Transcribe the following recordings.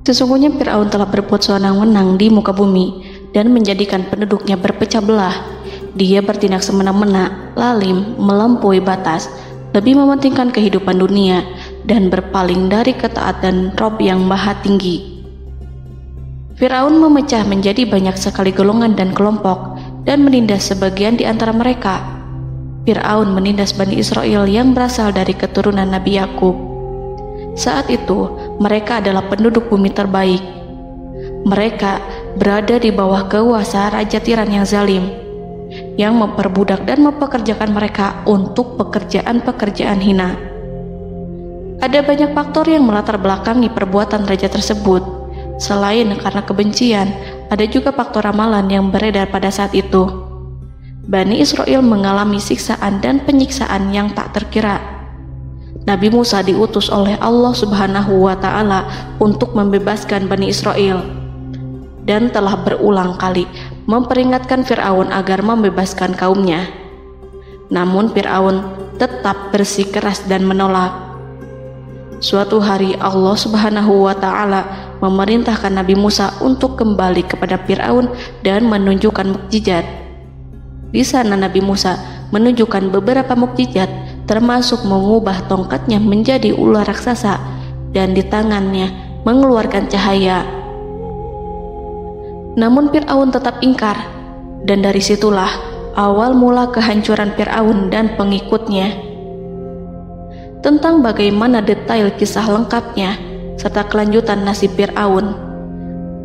Sesungguhnya Fir'aun telah berbuat sewenang-wenang di muka bumi dan menjadikan penduduknya berpecah belah. Dia bertindak semena-mena, lalim, melampaui batas, lebih mementingkan kehidupan dunia dan berpaling dari ketaatan Rob yang Maha Tinggi. Fir'aun memecah menjadi banyak sekali golongan dan kelompok dan menindas sebagian di antara mereka. Fir'aun menindas Bani Israel yang berasal dari keturunan Nabi Yakub. Saat itu, mereka adalah penduduk bumi terbaik. Mereka berada di bawah kuasa Raja Tiran yang zalim, yang memperbudak dan mempekerjakan mereka untuk pekerjaan-pekerjaan hina. Ada banyak faktor yang melatar belakangi perbuatan raja tersebut. Selain karena kebencian, ada juga faktor ramalan yang beredar pada saat itu. Bani Israel mengalami siksaan dan penyiksaan yang tak terkira. Nabi Musa diutus oleh Allah Subhanahu wa Ta'ala untuk membebaskan Bani Israel dan telah berulang kali memperingatkan Fir'aun agar membebaskan kaumnya. Namun Fir'aun tetap bersikeras dan menolak. Suatu hari Allah Subhanahu wa Ta'ala memerintahkan Nabi Musa untuk kembali kepada Fir'aun dan menunjukkan mukjizat. Di sana Nabi Musa menunjukkan beberapa mukjizat, termasuk mengubah tongkatnya menjadi ular raksasa dan di tangannya mengeluarkan cahaya. Namun Fir'aun tetap ingkar, dan dari situlah awal mula kehancuran Fir'aun dan pengikutnya. Tentang bagaimana detail kisah lengkapnya serta kelanjutan nasib Fir'aun,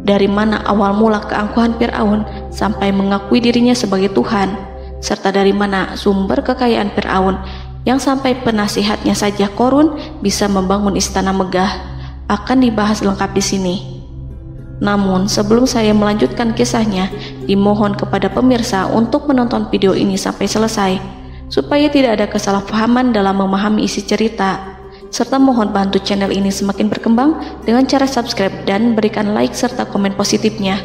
dari mana awal mula keangkuhan Fir'aun sampai mengakui dirinya sebagai Tuhan, serta dari mana sumber kekayaan Fir'aun yang sampai penasihatnya saja Qorun bisa membangun istana megah, akan dibahas lengkap di sini. Namun sebelum saya melanjutkan kisahnya, dimohon kepada pemirsa untuk menonton video ini sampai selesai, supaya tidak ada kesalahpahaman dalam memahami isi cerita, serta mohon bantu channel ini semakin berkembang dengan cara subscribe dan berikan like serta komen positifnya.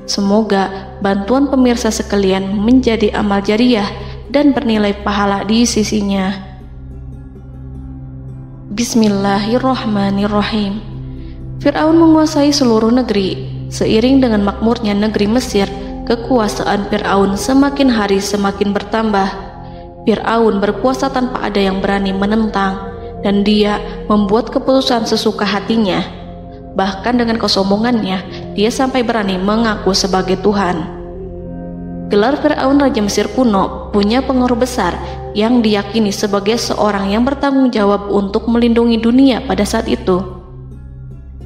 Semoga bantuan pemirsa sekalian menjadi amal jariah dan bernilai pahala di sisinya. Bismillahirrahmanirrahim. Fir'aun menguasai seluruh negeri. Seiring dengan makmurnya negeri Mesir, kekuasaan Fir'aun semakin hari semakin bertambah. Fir'aun berkuasa tanpa ada yang berani menentang, dan dia membuat keputusan sesuka hatinya. Bahkan dengan kesombongannya, dia sampai berani mengaku sebagai Tuhan. Gelar Fir'aun Raja Mesir kuno punya pengaruh besar yang diyakini sebagai seorang yang bertanggung jawab untuk melindungi dunia pada saat itu.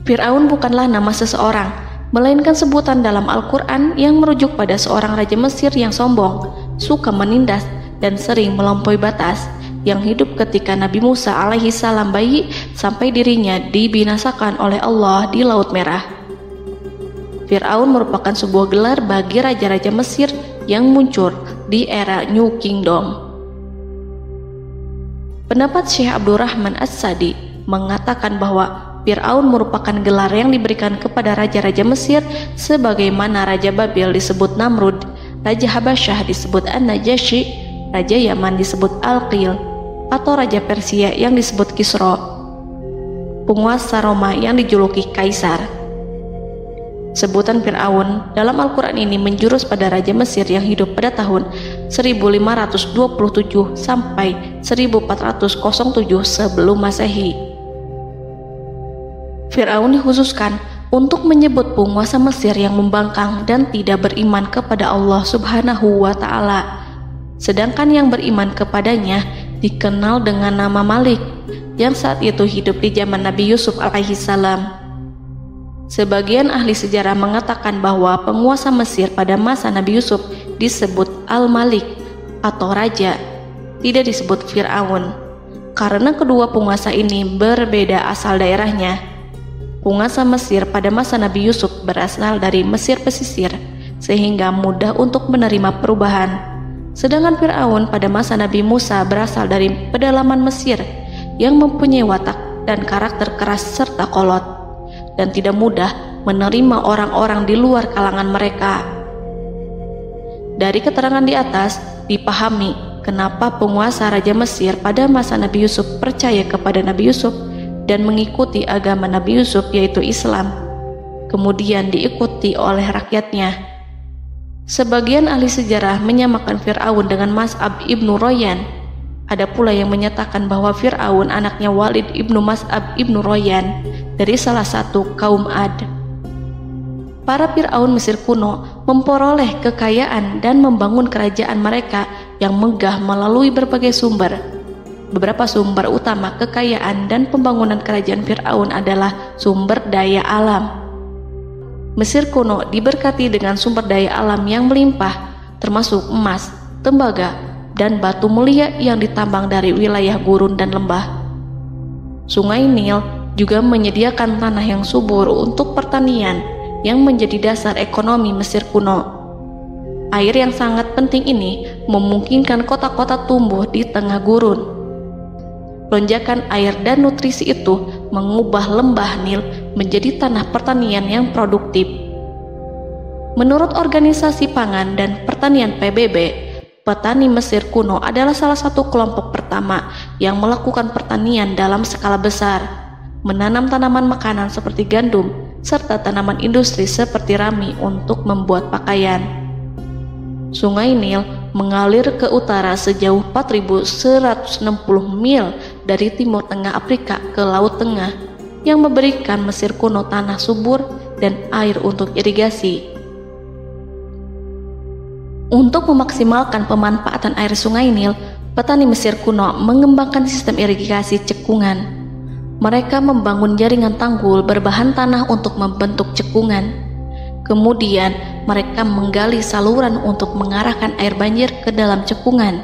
Fir'aun bukanlah nama seseorang, melainkan sebutan dalam Al-Quran yang merujuk pada seorang Raja Mesir yang sombong, suka menindas, dan sering melampaui batas, yang hidup ketika Nabi Musa alaihi salam bayi sampai dirinya dibinasakan oleh Allah di Laut Merah. Fir'aun merupakan sebuah gelar bagi raja-raja Mesir yang muncul di era New Kingdom. Pendapat Syekh Abdurrahman As-Sadi mengatakan bahwa Fir'aun merupakan gelar yang diberikan kepada raja-raja Mesir, sebagaimana Raja Babil disebut Namrud, Raja Habasyah disebut An-Najasyi, Raja Yaman disebut Al-Qil, atau Raja Persia yang disebut Kisra, penguasa Roma yang dijuluki Kaisar. Sebutan Fir'aun dalam Al-Quran ini menjurus pada Raja Mesir yang hidup pada tahun 1527 sampai 1407 sebelum Masehi. Fir'aun dikhususkan untuk menyebut penguasa Mesir yang membangkang dan tidak beriman kepada Allah Subhanahu wa Ta'ala, sedangkan yang beriman kepadanya dikenal dengan nama Malik, yang saat itu hidup di zaman Nabi Yusuf alaihi salam. Sebagian ahli sejarah mengatakan bahwa penguasa Mesir pada masa Nabi Yusuf disebut Al-Malik atau Raja, tidak disebut Fir'aun, karena kedua penguasa ini berbeda asal daerahnya. Penguasa Mesir pada masa Nabi Yusuf berasal dari Mesir pesisir, sehingga mudah untuk menerima perubahan. Sedangkan Fir'aun pada masa Nabi Musa berasal dari pedalaman Mesir yang mempunyai watak dan karakter keras serta kolot, dan tidak mudah menerima orang-orang di luar kalangan mereka. Dari keterangan di atas dipahami kenapa penguasa Raja Mesir pada masa Nabi Yusuf percaya kepada Nabi Yusuf dan mengikuti agama Nabi Yusuf, yaitu Islam. kemudian diikuti oleh rakyatnya. Sebagian ahli sejarah menyamakan Fir'aun dengan Mas'ab ibnu Royan. Ada pula yang menyatakan bahwa Fir'aun anaknya Walid ibnu Mas'ab ibnu Royan dari salah satu kaum Ad. Para Fir'aun Mesir kuno memperoleh kekayaan dan membangun kerajaan mereka yang megah melalui berbagai sumber. Beberapa sumber utama kekayaan dan pembangunan kerajaan Fir'aun adalah sumber daya alam. Mesir kuno diberkati dengan sumber daya alam yang melimpah, termasuk emas, tembaga, dan batu mulia yang ditambang dari wilayah gurun dan lembah. Sungai Nil juga menyediakan tanah yang subur untuk pertanian yang menjadi dasar ekonomi Mesir kuno. Air yang sangat penting ini memungkinkan kota-kota tumbuh di tengah gurun. Lonjakan air dan nutrisi itu mengubah lembah Nil menjadi tanah pertanian yang produktif. Menurut Organisasi Pangan dan Pertanian PBB, petani Mesir kuno adalah salah satu kelompok pertama yang melakukan pertanian dalam skala besar, menanam tanaman makanan seperti gandum, serta tanaman industri seperti rami untuk membuat pakaian. Sungai Nil mengalir ke utara sejauh 4.160 mil dari timur tengah Afrika ke Laut Tengah, yang memberikan Mesir kuno tanah subur dan air untuk irigasi. Untuk memaksimalkan pemanfaatan air Sungai Nil, petani Mesir kuno mengembangkan sistem irigasi cekungan. Mereka membangun jaringan tanggul berbahan tanah untuk membentuk cekungan. Kemudian mereka menggali saluran untuk mengarahkan air banjir ke dalam cekungan,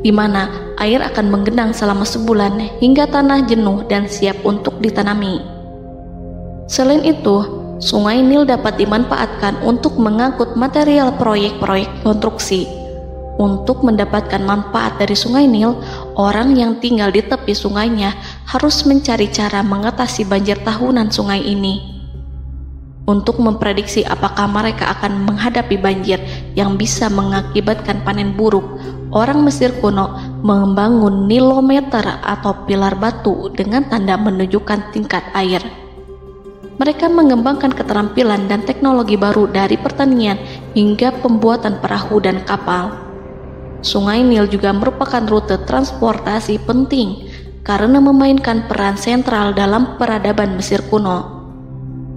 di mana air akan menggenang selama sebulan hingga tanah jenuh dan siap untuk ditanami. Selain itu, Sungai Nil dapat dimanfaatkan untuk mengangkut material proyek-proyek konstruksi. Untuk mendapatkan manfaat dari Sungai Nil, orang yang tinggal di tepi sungainya harus mencari cara mengatasi banjir tahunan sungai ini. Untuk memprediksi apakah mereka akan menghadapi banjir yang bisa mengakibatkan panen buruk, orang Mesir kuno membangun nilometer atau pilar batu dengan tanda menunjukkan tingkat air. Mereka mengembangkan keterampilan dan teknologi baru dari pertanian hingga pembuatan perahu dan kapal. Sungai Nil juga merupakan rute transportasi penting karena memainkan peran sentral dalam peradaban Mesir kuno.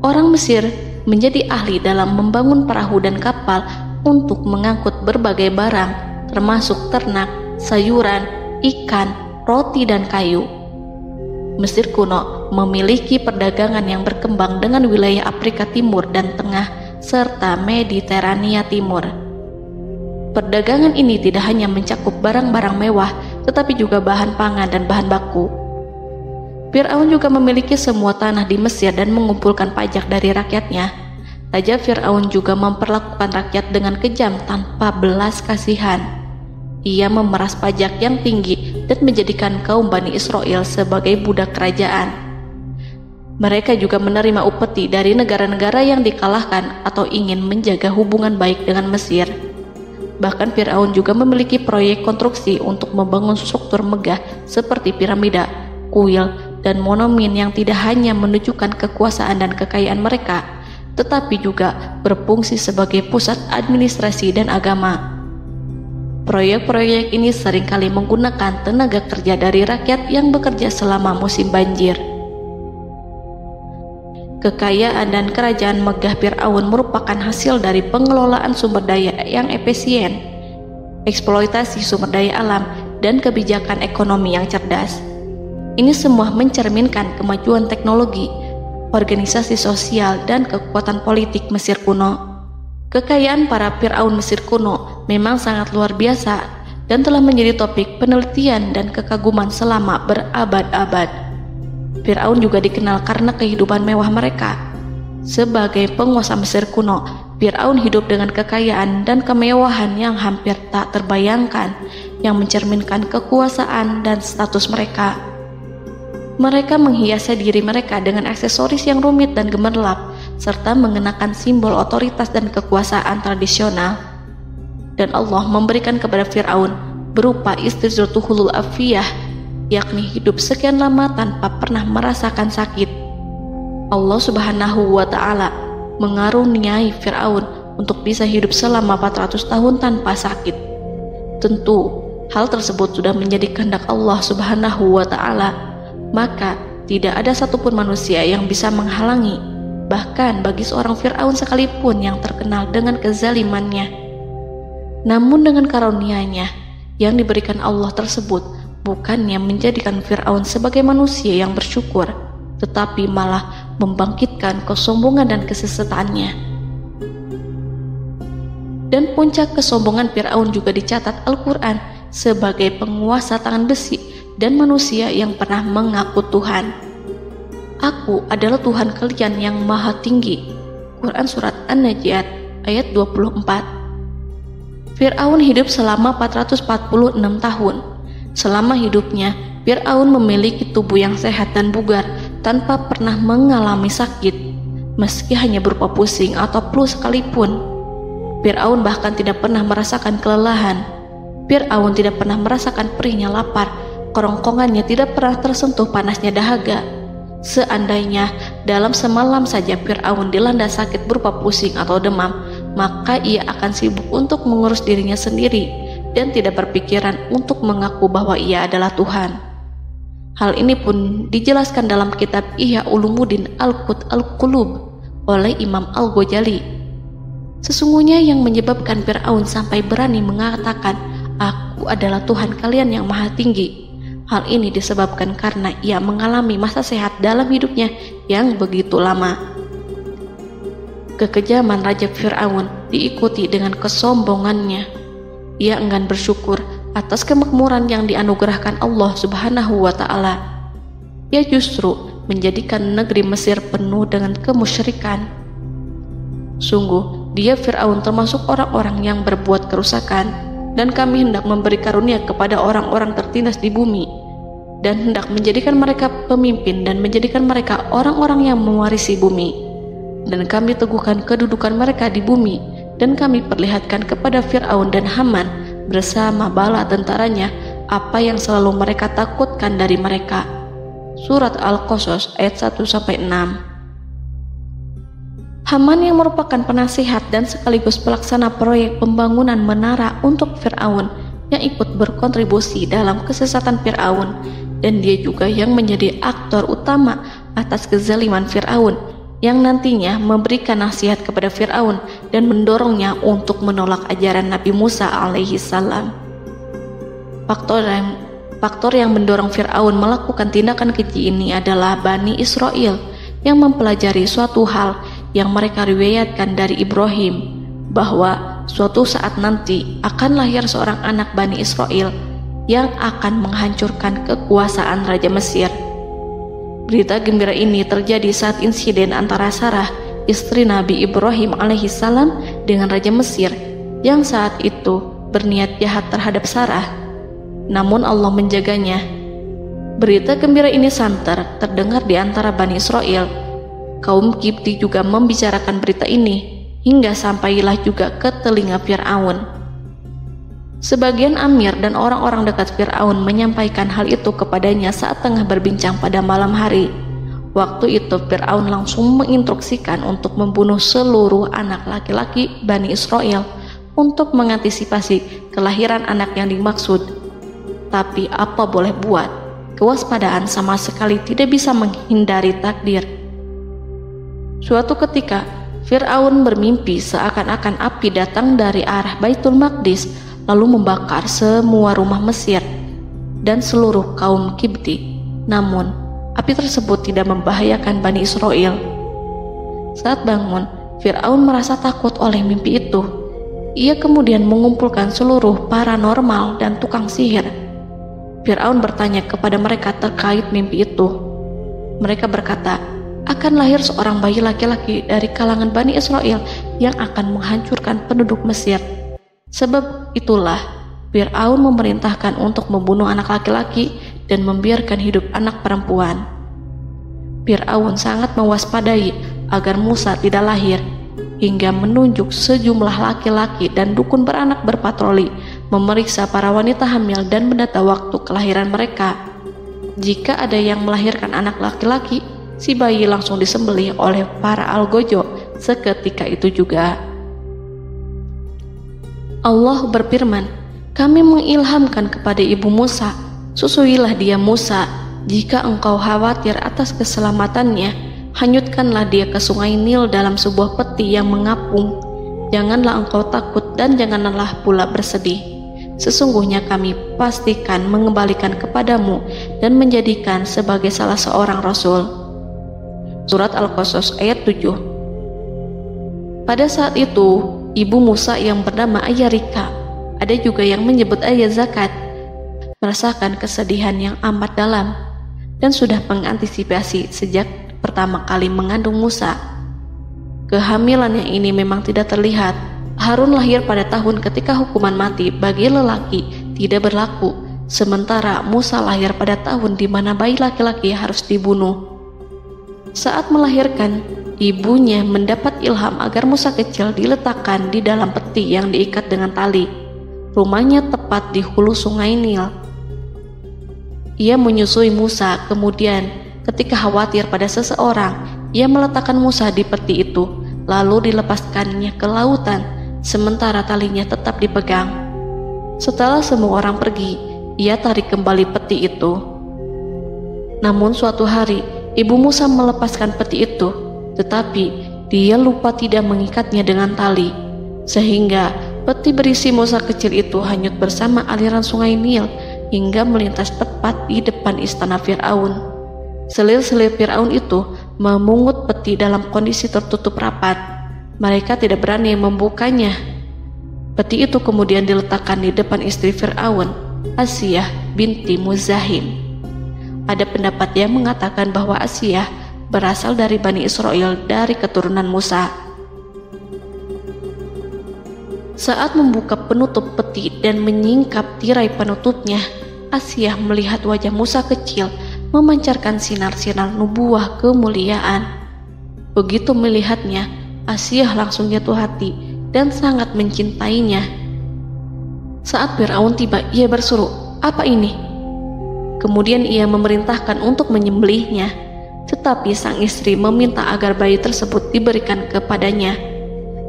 Orang Mesir menjadi ahli dalam membangun perahu dan kapal untuk mengangkut berbagai barang, termasuk ternak, sayuran, ikan, roti, dan kayu. Mesir kuno memiliki perdagangan yang berkembang dengan wilayah Afrika Timur dan Tengah serta Mediterania Timur. Perdagangan ini tidak hanya mencakup barang-barang mewah, tetapi juga bahan pangan dan bahan baku. Fir'aun juga memiliki semua tanah di Mesir dan mengumpulkan pajak dari rakyatnya. Raja Fir'aun juga memperlakukan rakyat dengan kejam tanpa belas kasihan. Ia memeras pajak yang tinggi dan menjadikan kaum Bani Israel sebagai budak kerajaan. Mereka juga menerima upeti dari negara-negara yang dikalahkan atau ingin menjaga hubungan baik dengan Mesir. Bahkan Fir'aun juga memiliki proyek konstruksi untuk membangun struktur megah seperti piramida, kuil, dan monumen yang tidak hanya menunjukkan kekuasaan dan kekayaan mereka, tetapi juga berfungsi sebagai pusat administrasi dan agama. Proyek-proyek ini seringkali menggunakan tenaga kerja dari rakyat yang bekerja selama musim banjir. Kekayaan dan kerajaan megah Fir'aun merupakan hasil dari pengelolaan sumber daya yang efisien, eksploitasi sumber daya alam, dan kebijakan ekonomi yang cerdas. Ini semua mencerminkan kemajuan teknologi, organisasi sosial, dan kekuatan politik Mesir kuno. Kekayaan para Fir'aun Mesir kuno memang sangat luar biasa dan telah menjadi topik penelitian dan kekaguman selama berabad-abad. Fir'aun juga dikenal karena kehidupan mewah mereka. Sebagai penguasa Mesir kuno, Fir'aun hidup dengan kekayaan dan kemewahan yang hampir tak terbayangkan, yang mencerminkan kekuasaan dan status mereka. Mereka menghiasi diri mereka dengan aksesoris yang rumit dan gemerlap, serta mengenakan simbol otoritas dan kekuasaan tradisional. Dan Allah memberikan kepada Fir'aun berupa istidratuhul afiyah, yakni hidup sekian lama tanpa pernah merasakan sakit. Allah Subhanahu wa Ta'ala mengaruniai Fir'aun untuk bisa hidup selama 400 tahun tanpa sakit. Tentu hal tersebut sudah menjadi kehendak Allah Subhanahu wa Ta'ala, maka tidak ada satupun manusia yang bisa menghalangi, bahkan bagi seorang Fir'aun sekalipun yang terkenal dengan kezalimannya. Namun dengan karunia-Nya yang diberikan Allah tersebut bukannya menjadikan Fir'aun sebagai manusia yang bersyukur, tetapi malah membangkitkan kesombongan dan kesesataannya. Dan puncak kesombongan Fir'aun juga dicatat Al-Quran sebagai penguasa tangan besi dan manusia yang pernah mengaku Tuhan. Aku adalah Tuhan kalian yang maha tinggi. Quran Surat An-Najiat ayat 24. Fir'aun hidup selama 446 tahun. Selama hidupnya, Fir'aun memiliki tubuh yang sehat dan bugar tanpa pernah mengalami sakit, meski hanya berupa pusing atau flu sekalipun. Fir'aun bahkan tidak pernah merasakan kelelahan. Fir'aun tidak pernah merasakan perihnya lapar, kerongkongannya tidak pernah tersentuh panasnya dahaga. Seandainya dalam semalam saja Fir'aun dilanda sakit berupa pusing atau demam, maka ia akan sibuk untuk mengurus dirinya sendiri dan tidak berpikiran untuk mengaku bahwa ia adalah Tuhan. Hal ini pun dijelaskan dalam kitab Ihya Ulumuddin Al-Qut Al-Qulub oleh Imam Al-Ghazali. Sesungguhnya yang menyebabkan Fir'aun sampai berani mengatakan, "Aku adalah Tuhan kalian yang maha tinggi," hal ini disebabkan karena ia mengalami masa sehat dalam hidupnya yang begitu lama. Kekejaman Raja Fir'aun diikuti dengan kesombongannya. Ia enggan bersyukur atas kemakmuran yang dianugerahkan Allah Subhanahu wa Ta'ala. Ia justru menjadikan negeri Mesir penuh dengan kemusyrikan. Sungguh, dia Fir'aun termasuk orang-orang yang berbuat kerusakan, dan kami hendak memberi karunia kepada orang-orang tertindas di bumi, dan hendak menjadikan mereka pemimpin dan menjadikan mereka orang-orang yang mewarisi bumi. Dan kami teguhkan kedudukan mereka di bumi, dan kami perlihatkan kepada Fir'aun dan Haman bersama bala tentaranya apa yang selalu mereka takutkan dari mereka. Surat Al-Qasas ayat 1-6. Haman yang merupakan penasihat dan sekaligus pelaksana proyek pembangunan menara untuk Fir'aun yang ikut berkontribusi dalam kesesatan Fir'aun, dan dia juga yang menjadi aktor utama atas kezaliman Fir'aun yang nantinya memberikan nasihat kepada Fir'aun dan mendorongnya untuk menolak ajaran Nabi Musa alaihi salam. Faktor yang mendorong Fir'aun melakukan tindakan keji ini adalah Bani Israel yang mempelajari suatu hal yang mereka riwayatkan dari Ibrahim, bahwa suatu saat nanti akan lahir seorang anak Bani Israel yang akan menghancurkan kekuasaan Raja Mesir. Berita gembira ini terjadi saat insiden antara Sarah, istri Nabi Ibrahim alaihissalam, dengan Raja Mesir yang saat itu berniat jahat terhadap Sarah. Namun Allah menjaganya. Berita gembira ini santer terdengar di antara Bani Israel. Kaum Kipti juga membicarakan berita ini, hingga sampailah juga ke telinga Fir'aun. Sebagian amir dan orang-orang dekat Fir'aun menyampaikan hal itu kepadanya saat tengah berbincang pada malam hari. Waktu itu Fir'aun langsung menginstruksikan untuk membunuh seluruh anak laki-laki Bani Israel untuk mengantisipasi kelahiran anak yang dimaksud. Tapi apa boleh buat, kewaspadaan sama sekali tidak bisa menghindari takdir. Suatu ketika Fir'aun bermimpi seakan-akan api datang dari arah Baitul Maqdis lalu membakar semua rumah Mesir dan seluruh kaum Kipti. Namun, api tersebut tidak membahayakan Bani Israel. Saat bangun, Fir'aun merasa takut oleh mimpi itu. Ia kemudian mengumpulkan seluruh paranormal dan tukang sihir. Fir'aun bertanya kepada mereka terkait mimpi itu. Mereka berkata, akan lahir seorang bayi laki-laki dari kalangan Bani Israel yang akan menghancurkan penduduk Mesir. Sebab itulah Fir'aun memerintahkan untuk membunuh anak laki-laki dan membiarkan hidup anak perempuan. Fir'aun sangat mewaspadai agar Musa tidak lahir, hingga menunjuk sejumlah laki-laki dan dukun beranak berpatroli memeriksa para wanita hamil dan mendata waktu kelahiran mereka. Jika ada yang melahirkan anak laki-laki, si bayi langsung disembelih oleh para algojo seketika itu juga. Allah berfirman, kami mengilhamkan kepada ibu Musa, susuilah dia Musa, jika engkau khawatir atas keselamatannya, hanyutkanlah dia ke sungai Nil dalam sebuah peti yang mengapung. Janganlah engkau takut dan janganlah pula bersedih. Sesungguhnya kami pastikan mengembalikan kepadamu dan menjadikan sebagai salah seorang rasul. Surat Al-Qasas ayat 7. Pada saat itu, ibu Musa yang bernama Ayarika, ada juga yang menyebut Ayah Zakat, merasakan kesedihan yang amat dalam dan sudah mengantisipasi sejak pertama kali mengandung Musa. Kehamilannya ini memang tidak terlihat. Harun lahir pada tahun ketika hukuman mati bagi lelaki tidak berlaku, sementara Musa lahir pada tahun di mana bayi laki-laki harus dibunuh. Saat melahirkan, ibunya mendapat ilham agar Musa kecil diletakkan di dalam peti yang diikat dengan tali. Rumahnya tepat di hulu sungai Nil. Ia menyusui Musa, kemudian ketika khawatir pada seseorang, ia meletakkan Musa di peti itu, lalu dilepaskannya ke lautan, sementara talinya tetap dipegang. Setelah semua orang pergi, ia tarik kembali peti itu. Namun suatu hari, ibu Musa melepaskan peti itu, tetapi dia lupa tidak mengikatnya dengan tali, sehingga peti berisi Musa kecil itu hanyut bersama aliran sungai Nil hingga melintas tepat di depan istana Fir'aun. Selir-selir Fir'aun itu memungut peti dalam kondisi tertutup rapat. Mereka tidak berani membukanya. Peti itu kemudian diletakkan di depan istri Fir'aun, Asiyah binti Muzahim. Ada pendapat yang mengatakan bahwa Asiyah berasal dari Bani Israel dari keturunan Musa. Saat membuka penutup peti dan menyingkap tirai penutupnya, Asiyah melihat wajah Musa kecil memancarkan sinar-sinar nubuah kemuliaan. Begitu melihatnya, Asiyah langsung jatuh hati dan sangat mencintainya. Saat Fir'aun tiba, ia berseru, "Apa ini?" Kemudian ia memerintahkan untuk menyembelihnya, tetapi sang istri meminta agar bayi tersebut diberikan kepadanya.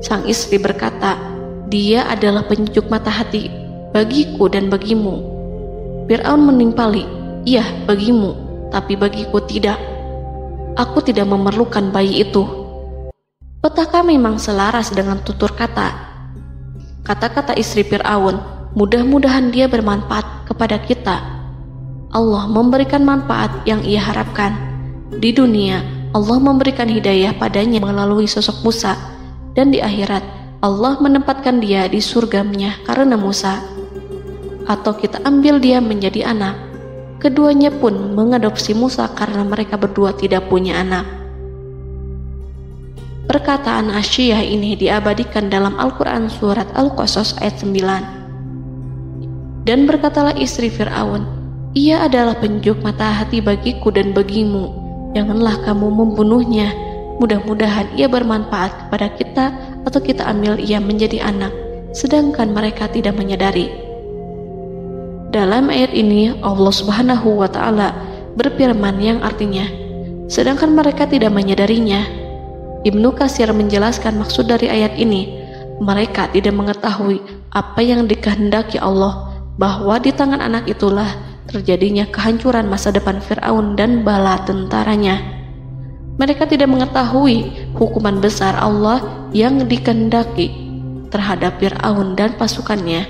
Sang istri berkata, "Dia adalah penyejuk mata hati bagiku dan bagimu." Fir'aun menimpali, "Iya, bagimu, tapi bagiku tidak. Aku tidak memerlukan bayi itu." Petaka memang selaras dengan tutur kata. Kata-kata istri Fir'aun, mudah-mudahan dia bermanfaat kepada kita. Allah memberikan manfaat yang ia harapkan. Di dunia, Allah memberikan hidayah padanya melalui sosok Musa, dan di akhirat, Allah menempatkan dia di surganya karena Musa. Atau kita ambil dia menjadi anak. Keduanya pun mengadopsi Musa karena mereka berdua tidak punya anak. Perkataan Asiyah ini diabadikan dalam Al-Quran surat Al-Qasas ayat 9. Dan berkatalah istri Fir'aun, "Ia adalah penyejuk mata hati bagiku dan bagimu. Janganlah kamu membunuhnya. Mudah-mudahan ia bermanfaat kepada kita, atau kita ambil ia menjadi anak, sedangkan mereka tidak menyadari." Dalam ayat ini Allah Subhanahu wa Ta'ala berfirman yang artinya, sedangkan mereka tidak menyadarinya. Ibnu Katsir menjelaskan maksud dari ayat ini, mereka tidak mengetahui apa yang dikehendaki Allah, bahwa di tangan anak itulah terjadinya kehancuran masa depan Fir'aun dan bala tentaranya. Mereka tidak mengetahui hukuman besar Allah yang dikehendaki terhadap Fir'aun dan pasukannya.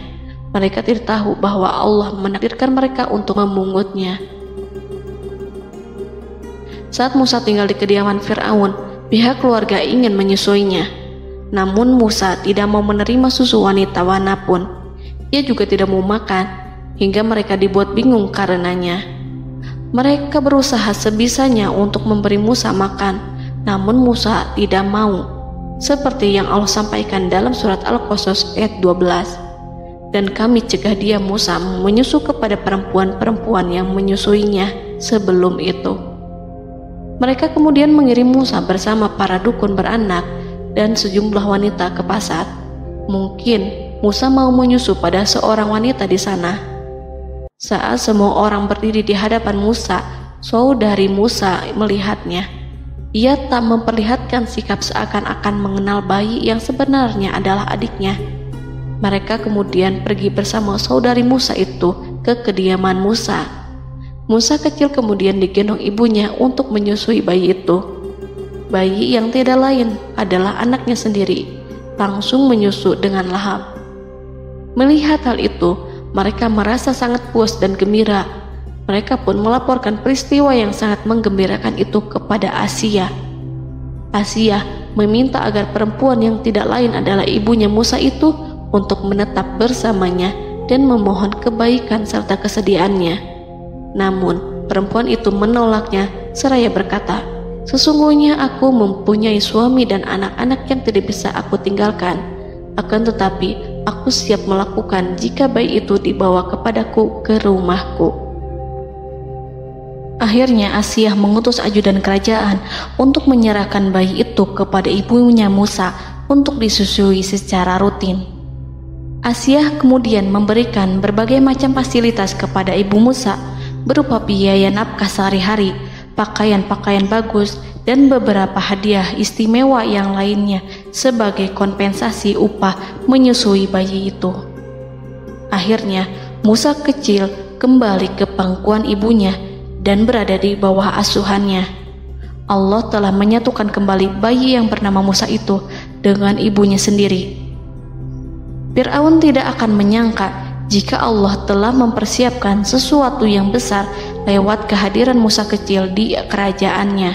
Mereka tidak tahu bahwa Allah menakdirkan mereka untuk memungutnya. Saat Musa tinggal di kediaman Fir'aun, pihak keluarga ingin menyusuinya. Namun Musa tidak mau menerima susu wanita manapun. Ia juga tidak mau makan, hingga mereka dibuat bingung karenanya. Mereka berusaha sebisanya untuk memberi Musa makan, namun Musa tidak mau. Seperti yang Allah sampaikan dalam surat Al-Qasas ayat 12. Dan kami cegah dia Musa menyusu kepada perempuan-perempuan yang menyusuinya sebelum itu. Mereka kemudian mengirim Musa bersama para dukun beranak dan sejumlah wanita ke pasar. Mungkin Musa mau menyusu pada seorang wanita di sana. Saat semua orang berdiri di hadapan Musa, saudari Musa melihatnya. Ia tak memperlihatkan sikap seakan-akan mengenal bayi yang sebenarnya adalah adiknya. Mereka kemudian pergi bersama saudari Musa itu ke kediaman Musa. Musa kecil kemudian digendong ibunya untuk menyusui bayi itu. Bayi yang tidak lain adalah anaknya sendiri, langsung menyusu dengan lahap. Melihat hal itu, mereka merasa sangat puas dan gembira. Mereka pun melaporkan peristiwa yang sangat menggembirakan itu kepada Asia. Asia meminta agar perempuan yang tidak lain adalah ibunya Musa itu untuk menetap bersamanya dan memohon kebaikan serta kesediaannya. Namun, perempuan itu menolaknya seraya berkata, "Sesungguhnya aku mempunyai suami dan anak-anak yang tidak bisa aku tinggalkan. Akan tetapi, aku siap melakukan jika bayi itu dibawa kepadaku ke rumahku." Akhirnya Asia mengutus ajudan kerajaan untuk menyerahkan bayi itu kepada ibunya Musa untuk disusui secara rutin. Asia kemudian memberikan berbagai macam fasilitas kepada ibu Musa, berupa biaya nafkah sehari-hari, pakaian-pakaian bagus, dan beberapa hadiah istimewa yang lainnya sebagai kompensasi upah menyusui bayi itu. Akhirnya, Musa kecil kembali ke pangkuan ibunya dan berada di bawah asuhannya. Allah telah menyatukan kembali bayi yang bernama Musa itu dengan ibunya sendiri. Fir'aun tidak akan menyangka jika Allah telah mempersiapkan sesuatu yang besar lewat kehadiran Musa kecil di kerajaannya.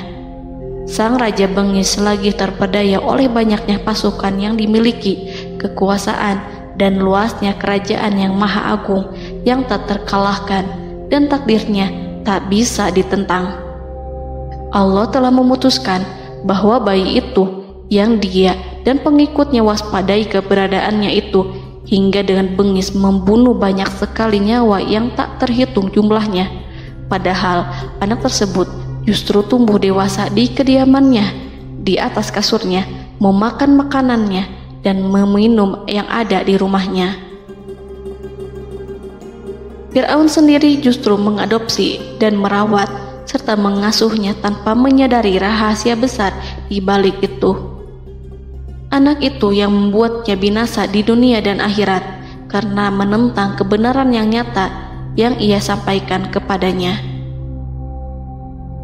Sang raja bengis lagi terpedaya oleh banyaknya pasukan yang dimiliki, kekuasaan, dan luasnya kerajaan yang maha agung yang tak terkalahkan, dan takdirnya tak bisa ditentang. Allah telah memutuskan bahwa bayi itu yang dia dan pengikutnya waspadai keberadaannya itu hingga dengan bengis membunuh banyak sekali nyawa yang tak terhitung jumlahnya. Padahal anak tersebut justru tumbuh dewasa di kediamannya, di atas kasurnya, memakan makanannya, dan meminum yang ada di rumahnya. Fir'aun sendiri justru mengadopsi dan merawat serta mengasuhnya tanpa menyadari rahasia besar di balik itu. Anak itu yang membuatnya binasa di dunia dan akhirat karena menentang kebenaran yang nyata yang ia sampaikan kepadanya.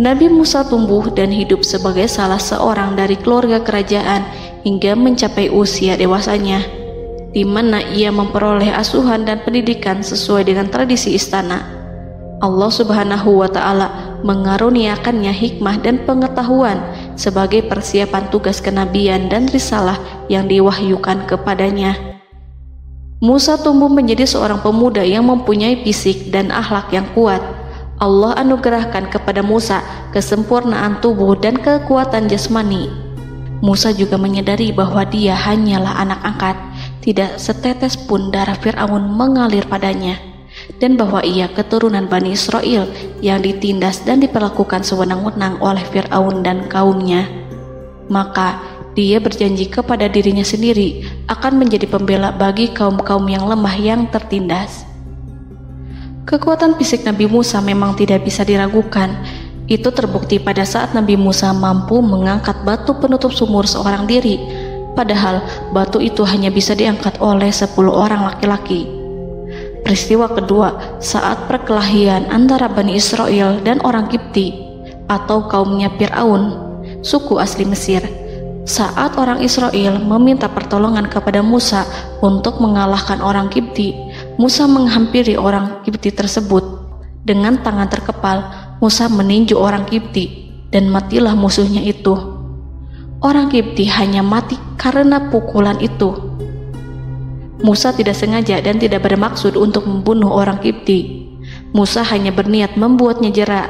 Nabi Musa tumbuh dan hidup sebagai salah seorang dari keluarga kerajaan hingga mencapai usia dewasanya, di mana ia memperoleh asuhan dan pendidikan sesuai dengan tradisi istana. Allah Subhanahu wa Ta'ala mengaruniakannya hikmah dan pengetahuan sebagai persiapan tugas kenabian dan risalah yang diwahyukan kepadanya. Musa tumbuh menjadi seorang pemuda yang mempunyai fisik dan akhlak yang kuat. Allah anugerahkan kepada Musa kesempurnaan tubuh dan kekuatan jasmani. Musa juga menyadari bahwa dia hanyalah anak angkat, tidak setetes pun darah Fir'aun mengalir padanya, dan bahwa ia keturunan Bani Israel yang ditindas dan diperlakukan sewenang-wenang oleh Fir'aun dan kaumnya. Maka dia berjanji kepada dirinya sendiri akan menjadi pembela bagi kaum-kaum yang lemah yang tertindas. Kekuatan fisik Nabi Musa memang tidak bisa diragukan. Itu terbukti pada saat Nabi Musa mampu mengangkat batu penutup sumur seorang diri, padahal batu itu hanya bisa diangkat oleh 10 orang laki-laki. Peristiwa kedua saat perkelahian antara Bani Israel dan orang Kipti atau kaumnya Fir'aun, suku asli Mesir. Saat orang Israel meminta pertolongan kepada Musa untuk mengalahkan orang Kipti, Musa menghampiri orang Kipti tersebut. Dengan tangan terkepal, Musa meninju orang Kipti dan matilah musuhnya itu. Orang Kipti hanya mati karena pukulan itu. Musa tidak sengaja dan tidak bermaksud untuk membunuh orang Kipti. Musa hanya berniat membuatnya jera.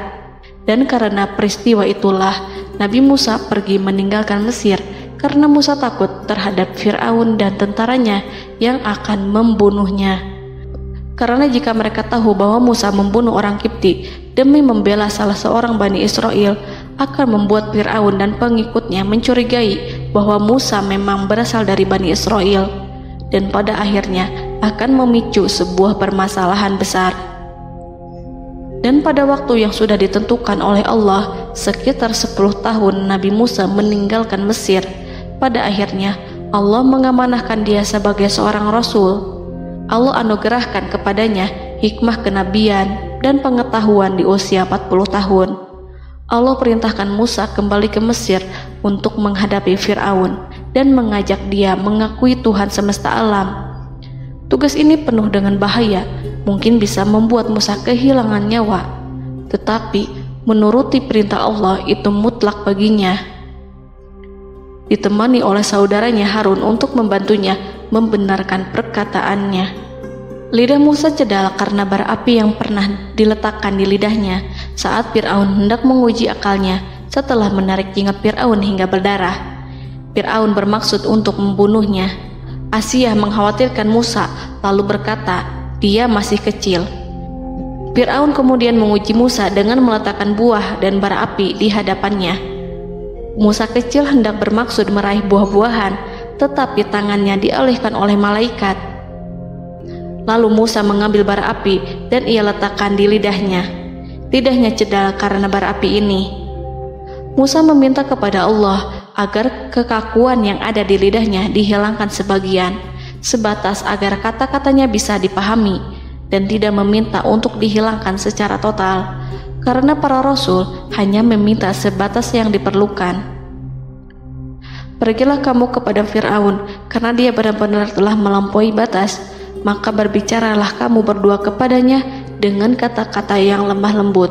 Dan karena peristiwa itulah Nabi Musa pergi meninggalkan Mesir karena Musa takut terhadap Fir'aun dan tentaranya yang akan membunuhnya. Karena jika mereka tahu bahwa Musa membunuh orang Kipti demi membela salah seorang Bani Israel, akan membuat Fir'aun dan pengikutnya mencurigai bahwa Musa memang berasal dari Bani Israel, dan pada akhirnya akan memicu sebuah permasalahan besar. Dan pada waktu yang sudah ditentukan oleh Allah, sekitar 10 tahun Nabi Musa meninggalkan Mesir. Pada akhirnya Allah mengamanahkan dia sebagai seorang rasul. Allah anugerahkan kepadanya hikmah kenabian dan pengetahuan di usia 40 tahun. Allah perintahkan Musa kembali ke Mesir untuk menghadapi Fir'aun dan mengajak dia mengakui Tuhan semesta alam. Tugas ini penuh dengan bahaya, mungkin bisa membuat Musa kehilangan nyawa, tetapi menuruti perintah Allah itu mutlak baginya. Ditemani oleh saudaranya Harun untuk membantunya membenarkan perkataannya. Lidah Musa cedal karena bara api yang pernah diletakkan di lidahnya saat Fir'aun hendak menguji akalnya setelah menarik jingat Fir'aun hingga berdarah. Fir'aun bermaksud untuk membunuhnya. Asyah mengkhawatirkan Musa lalu berkata, dia masih kecil. Fir'aun kemudian menguji Musa dengan meletakkan buah dan bara api di hadapannya. Musa kecil hendak bermaksud meraih buah-buahan, tetapi tangannya dialihkan oleh malaikat. Lalu Musa mengambil bara api dan ia letakkan di lidahnya. Lidahnya cedal karena bara api ini. Musa meminta kepada Allah agar kekakuan yang ada di lidahnya dihilangkan sebagian, sebatas agar kata-katanya bisa dipahami, dan tidak meminta untuk dihilangkan secara total, karena para rasul hanya meminta sebatas yang diperlukan. Pergilah kamu kepada Fir'aun, karena dia benar-benar telah melampaui batas, maka berbicaralah kamu berdua kepadanya dengan kata-kata yang lemah lembut.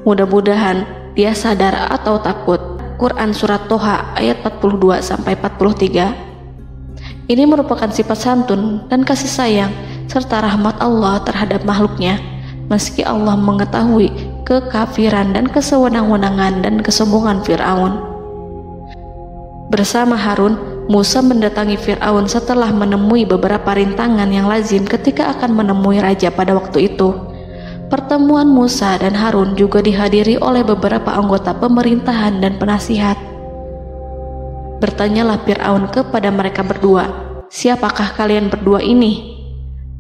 Mudah-mudahan dia sadar atau takut. Quran Surat Toha ayat 42-43. Ini merupakan sifat santun dan kasih sayang serta rahmat Allah terhadap makhluknya, meski Allah mengetahui kekafiran dan kesewenang-wenangan dan kesombongan Fir'aun. Bersama Harun, Musa mendatangi Fir'aun setelah menemui beberapa rintangan yang lazim ketika akan menemui raja pada waktu itu. Pertemuan Musa dan Harun juga dihadiri oleh beberapa anggota pemerintahan dan penasihat. Bertanyalah Fir'aun kepada mereka berdua, siapakah kalian berdua ini?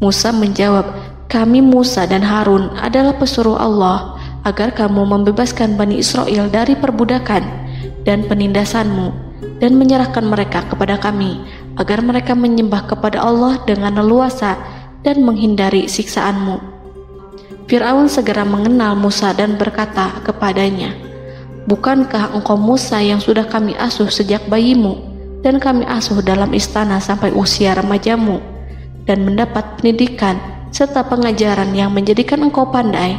Musa menjawab, kami Musa dan Harun adalah pesuruh Allah agar kamu membebaskan Bani Israel dari perbudakan dan penindasanmu dan menyerahkan mereka kepada kami agar mereka menyembah kepada Allah dengan leluasa dan menghindari siksaanmu. Fir'aun segera mengenal Musa dan berkata kepadanya, bukankah engkau Musa yang sudah kami asuh sejak bayimu dan kami asuh dalam istana sampai usia remajamu dan mendapat pendidikan serta pengajaran yang menjadikan engkau pandai?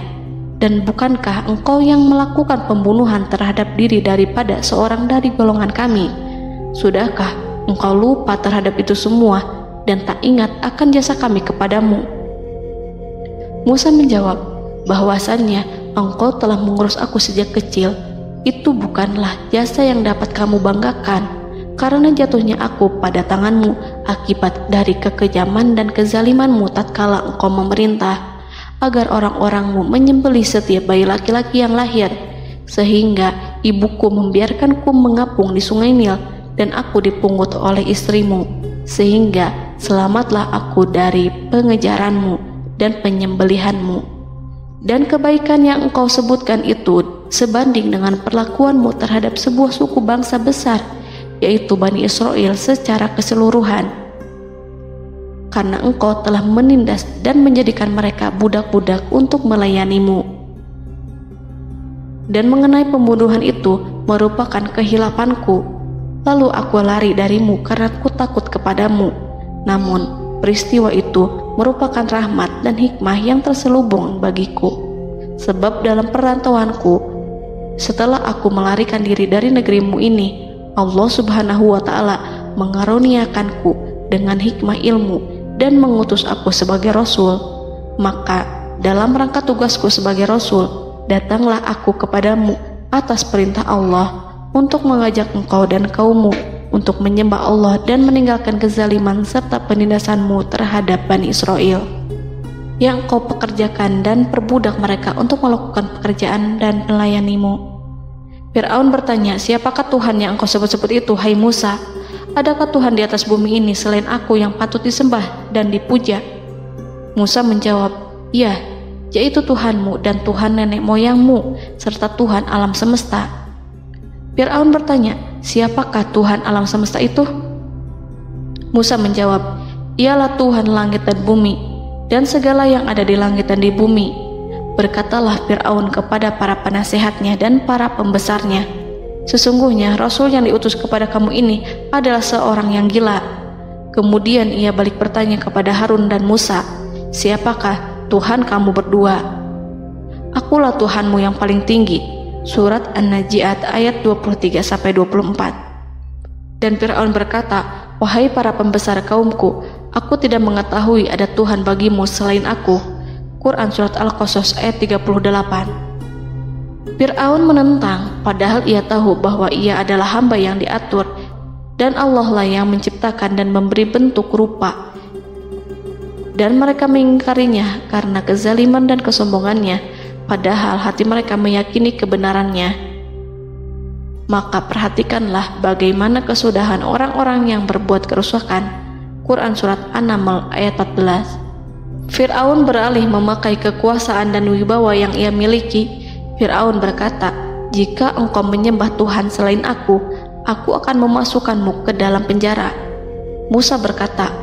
Dan bukankah engkau yang melakukan pembunuhan terhadap diri daripada seorang dari golongan kami? Sudahkah engkau lupa terhadap itu semua dan tak ingat akan jasa kami kepadamu? Musa menjawab, bahwasannya engkau telah mengurus aku sejak kecil. Itu bukanlah jasa yang dapat kamu banggakan, karena jatuhnya aku pada tanganmu akibat dari kekejaman dan kezalimanmu tatkala engkau memerintah agar orang-orangmu menyembelih setiap bayi laki-laki yang lahir, sehingga ibuku membiarkanku mengapung di sungai Nil dan aku dipungut oleh istrimu, sehingga selamatlah aku dari pengejaranmu dan penyembelihanmu. Dan kebaikan yang engkau sebutkan itu sebanding dengan perlakuanmu terhadap sebuah suku bangsa besar, yaitu Bani Israel secara keseluruhan, karena engkau telah menindas dan menjadikan mereka budak-budak untuk melayanimu. Dan mengenai pembunuhan itu merupakan kehilafanku, lalu aku lari darimu karena aku takut kepadamu. Namun peristiwa itu merupakan rahmat dan hikmah yang terselubung bagiku, sebab dalam perantauanku setelah aku melarikan diri dari negerimu ini, Allah Subhanahu wa Ta'ala mengaruniakanku dengan hikmah ilmu dan mengutus aku sebagai rasul. Maka dalam rangka tugasku sebagai rasul, datanglah aku kepadamu atas perintah Allah untuk mengajak engkau dan kaummu untuk menyembah Allah dan meninggalkan kezaliman serta penindasanmu terhadap Bani Israel yang kau pekerjakan dan perbudak mereka untuk melakukan pekerjaan dan melayanimu. Fir'aun bertanya, siapakah Tuhan yang engkau sebut-sebut itu, hai Musa? Adakah Tuhan di atas bumi ini selain aku yang patut disembah dan dipuja? Musa menjawab, ya, yaitu Tuhanmu dan Tuhan nenek moyangmu, serta Tuhan alam semesta. Fir'aun bertanya, siapakah Tuhan alam semesta itu? Musa menjawab, ialah Tuhan langit dan bumi, dan segala yang ada di langit dan di bumi. Berkatalah Fir'aun kepada para penasehatnya dan para pembesarnya, sesungguhnya Rasul yang diutus kepada kamu ini adalah seorang yang gila. Kemudian ia balik bertanya kepada Harun dan Musa, siapakah Tuhan kamu berdua? Akulah Tuhanmu yang paling tinggi. Surat An-Najiat ayat 23-24. Dan Fir'aun berkata, wahai para pembesar kaumku, aku tidak mengetahui ada Tuhan bagimu selain aku. Quran Surat Al-Qasas ayat 38. Fir'aun menentang, padahal ia tahu bahwa ia adalah hamba yang diatur, dan Allah lah yang menciptakan dan memberi bentuk rupa. Dan mereka mengingkarinya karena kezaliman dan kesombongannya, padahal hati mereka meyakini kebenarannya. Maka perhatikanlah bagaimana kesudahan orang-orang yang berbuat kerusakan. Quran Surat An-Naml ayat 14. Fir'aun beralih memakai kekuasaan dan wibawa yang ia miliki. Fir'aun berkata, jika engkau menyembah Tuhan selain aku akan memasukkanmu ke dalam penjara. Musa berkata,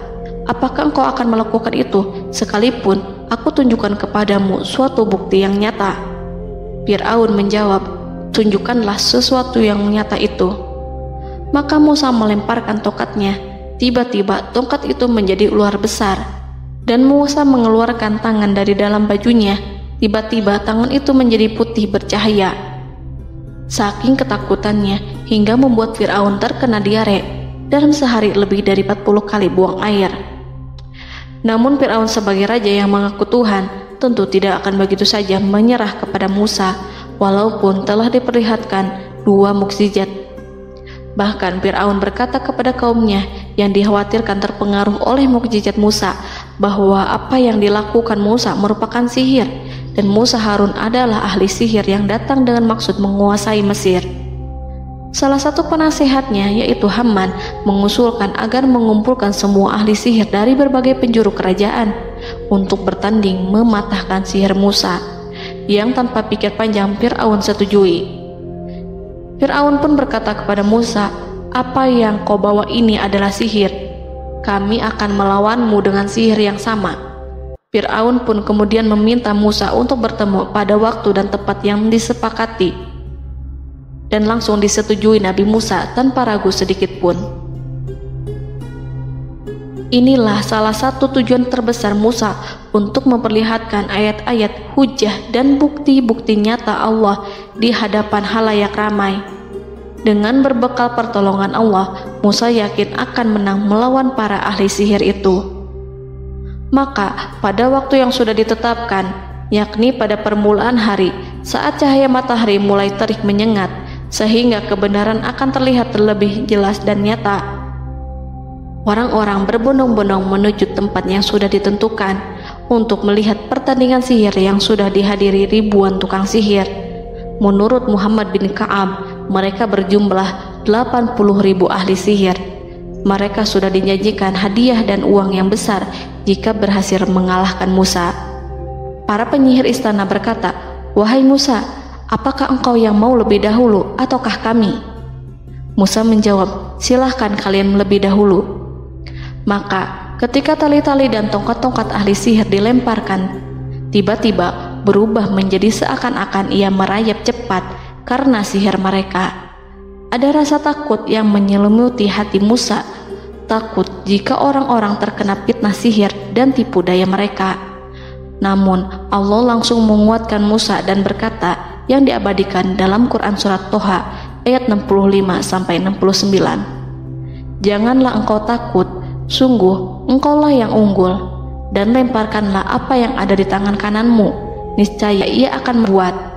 apakah engkau akan melakukan itu sekalipun aku tunjukkan kepadamu suatu bukti yang nyata? Fir'aun menjawab, tunjukkanlah sesuatu yang nyata itu. Maka Musa melemparkan tongkatnya. Tiba-tiba tongkat itu menjadi ular besar, dan Musa mengeluarkan tangan dari dalam bajunya. Tiba-tiba tangan itu menjadi putih bercahaya. Saking ketakutannya hingga membuat Fir'aun terkena diare. Dalam sehari lebih dari 40 kali buang air. Namun Fir'aun sebagai raja yang mengaku Tuhan tentu tidak akan begitu saja menyerah kepada Musa, walaupun telah diperlihatkan 2 mukjizat. Bahkan Fir'aun berkata kepada kaumnya yang dikhawatirkan terpengaruh oleh mukjizat Musa, bahwa apa yang dilakukan Musa merupakan sihir, dan Musa Harun adalah ahli sihir yang datang dengan maksud menguasai Mesir. Salah satu penasehatnya, yaitu Haman, mengusulkan agar mengumpulkan semua ahli sihir dari berbagai penjuru kerajaan untuk bertanding mematahkan sihir Musa, yang tanpa pikir panjang Fir'aun setujui. Fir'aun pun berkata kepada Musa, apa yang kau bawa ini adalah sihir. Kami akan melawanmu dengan sihir yang sama. Fir'aun pun kemudian meminta Musa untuk bertemu pada waktu dan tempat yang disepakati, dan langsung disetujui Nabi Musa tanpa ragu sedikit pun. Inilah salah satu tujuan terbesar Musa untuk memperlihatkan ayat-ayat hujah dan bukti-bukti nyata Allah di hadapan halayak ramai. Dengan berbekal pertolongan Allah, Musa yakin akan menang melawan para ahli sihir itu. Maka pada waktu yang sudah ditetapkan, yakni pada permulaan hari, saat cahaya matahari mulai terik menyengat, sehingga kebenaran akan terlihat terlebih jelas dan nyata, orang-orang berbondong-bondong menuju tempat yang sudah ditentukan untuk melihat pertandingan sihir yang sudah dihadiri ribuan tukang sihir. Menurut Muhammad bin Ka'ab, mereka berjumlah 80.000 ahli sihir. Mereka sudah dijanjikan hadiah dan uang yang besar jika berhasil mengalahkan Musa. Para penyihir istana berkata, wahai Musa, apakah engkau yang mau lebih dahulu ataukah kami? Musa menjawab, silahkan kalian lebih dahulu. Maka ketika tali-tali dan tongkat-tongkat ahli sihir dilemparkan, tiba-tiba berubah menjadi seakan-akan ia merayap cepat karena sihir mereka. Ada rasa takut yang menyelimuti hati Musa, takut jika orang-orang terkena fitnah sihir dan tipu daya mereka. Namun Allah langsung menguatkan Musa dan berkata, yang diabadikan dalam Quran Surat Toha ayat 65-69. Janganlah engkau takut, sungguh engkaulah yang unggul, dan lemparkanlah apa yang ada di tangan kananmu, niscaya ia akan membuat.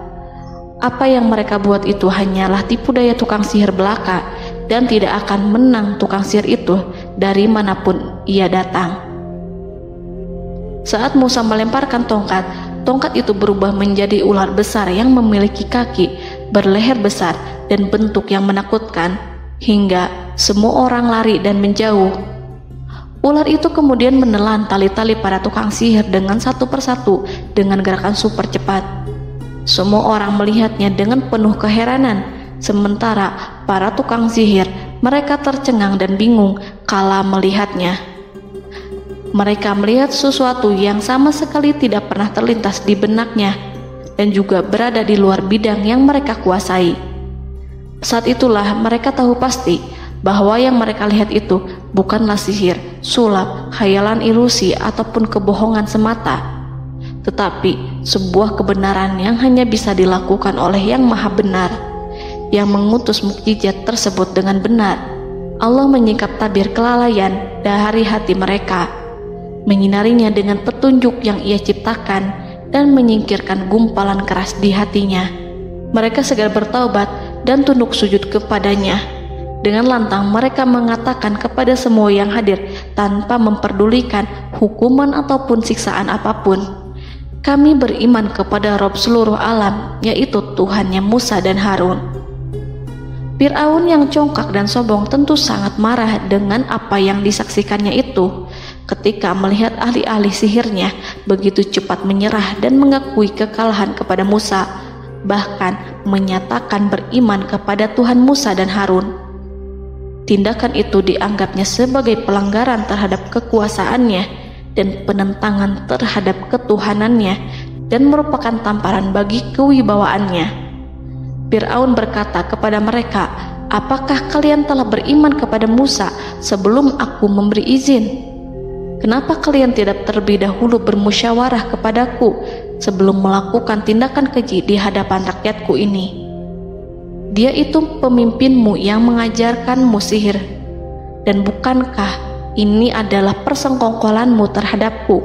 Apa yang mereka buat itu hanyalah tipu daya tukang sihir belaka, dan tidak akan menang tukang sihir itu dari manapun ia datang. Saat Musa melemparkan tongkat, tongkat itu berubah menjadi ular besar yang memiliki kaki, berleher besar, dan bentuk yang menakutkan, hingga semua orang lari dan menjauh. Ular itu kemudian menelan tali-tali para tukang sihir dengan satu persatu dengan gerakan super cepat. Semua orang melihatnya dengan penuh keheranan, sementara para tukang sihir mereka tercengang dan bingung kala melihatnya. Mereka melihat sesuatu yang sama sekali tidak pernah terlintas di benaknya dan juga berada di luar bidang yang mereka kuasai. Saat itulah mereka tahu pasti bahwa yang mereka lihat itu bukanlah sihir, sulap, khayalan ilusi ataupun kebohongan semata, tetapi sebuah kebenaran yang hanya bisa dilakukan oleh Yang Maha Benar, yang mengutus mukjizat tersebut dengan benar. Allah menyingkap tabir kelalaian dari hati mereka, menyinarinya dengan petunjuk yang Ia ciptakan dan menyingkirkan gumpalan keras di hatinya. Mereka segera bertaubat dan tunduk sujud kepadanya. Dengan lantang mereka mengatakan kepada semua yang hadir tanpa memperdulikan hukuman ataupun siksaan apapun, "Kami beriman kepada Rob seluruh alam, yaitu Tuhannya Musa dan Harun." Fir'aun yang congkak dan sombong tentu sangat marah dengan apa yang disaksikannya itu. Ketika melihat ahli-ahli sihirnya begitu cepat menyerah dan mengakui kekalahan kepada Musa, bahkan menyatakan beriman kepada Tuhan Musa dan Harun. Tindakan itu dianggapnya sebagai pelanggaran terhadap kekuasaannya dan penentangan terhadap ketuhanannya dan merupakan tamparan bagi kewibawaannya. Fir'aun berkata kepada mereka, "Apakah kalian telah beriman kepada Musa sebelum aku memberi izin? Kenapa kalian tidak terlebih dahulu bermusyawarah kepadaku sebelum melakukan tindakan keji di hadapan rakyatku ini? Dia itu pemimpinmu yang mengajarkanmu sihir, dan bukankah ini adalah persengkongkolanmu terhadapku?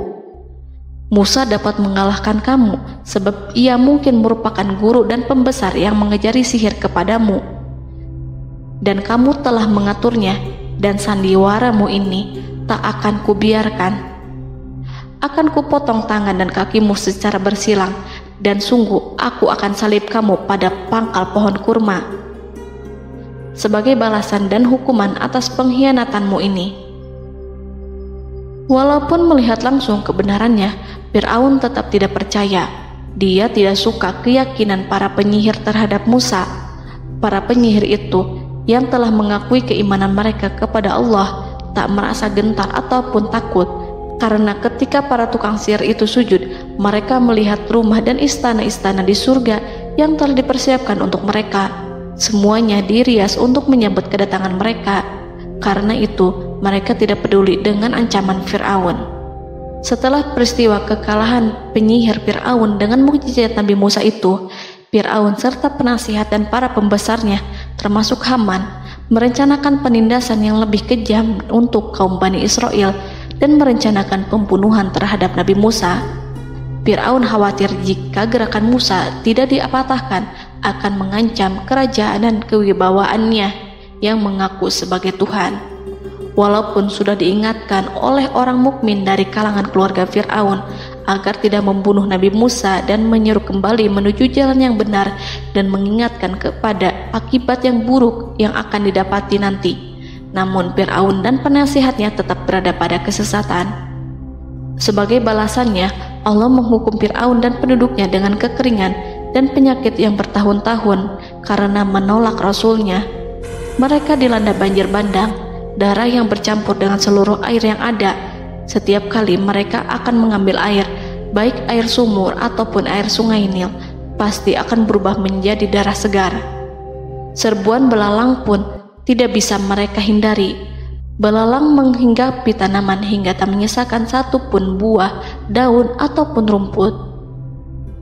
Musa dapat mengalahkan kamu sebab ia mungkin merupakan guru dan pembesar yang mengajari sihir kepadamu, dan kamu telah mengaturnya, dan sandiwaramu ini tak akan kubiarkan. Akan kupotong tangan dan kakimu secara bersilang, dan sungguh aku akan salib kamu pada pangkal pohon kurma sebagai balasan dan hukuman atas pengkhianatanmu ini." Walaupun melihat langsung kebenarannya, Fir'aun tetap tidak percaya. Dia tidak suka keyakinan para penyihir terhadap Musa. Para penyihir itu yang telah mengakui keimanan mereka kepada Allah tak merasa gentar ataupun takut, karena ketika para tukang sihir itu sujud, mereka melihat rumah dan istana-istana di surga yang telah dipersiapkan untuk mereka. Semuanya dirias untuk menyambut kedatangan mereka. Karena itu, mereka tidak peduli dengan ancaman Fir'aun. Setelah peristiwa kekalahan penyihir Fir'aun dengan mukjizat Nabi Musa itu, Fir'aun serta penasihat dan para pembesarnya, termasuk Haman, merencanakan penindasan yang lebih kejam untuk kaum Bani Israel dan merencanakan pembunuhan terhadap Nabi Musa. Fir'aun khawatir jika gerakan Musa tidak dipatahkan akan mengancam kerajaan dan kewibawaannya yang mengaku sebagai Tuhan. Walaupun sudah diingatkan oleh orang mukmin dari kalangan keluarga Fir'aun agar tidak membunuh Nabi Musa dan menyeru kembali menuju jalan yang benar dan mengingatkan kepada akibat yang buruk yang akan didapati nanti, namun Fir'aun dan penasihatnya tetap berada pada kesesatan. Sebagai balasannya, Allah menghukum Fir'aun dan penduduknya dengan kekeringan dan penyakit yang bertahun-tahun karena menolak Rasulnya. Mereka dilanda banjir bandang, darah yang bercampur dengan seluruh air yang ada. Setiap kali mereka akan mengambil air, baik air sumur ataupun air sungai Nil, pasti akan berubah menjadi darah segar. Serbuan belalang pun tidak bisa mereka hindari. Belalang menghinggapi tanaman hingga tak menyisakan satupun buah, daun ataupun rumput.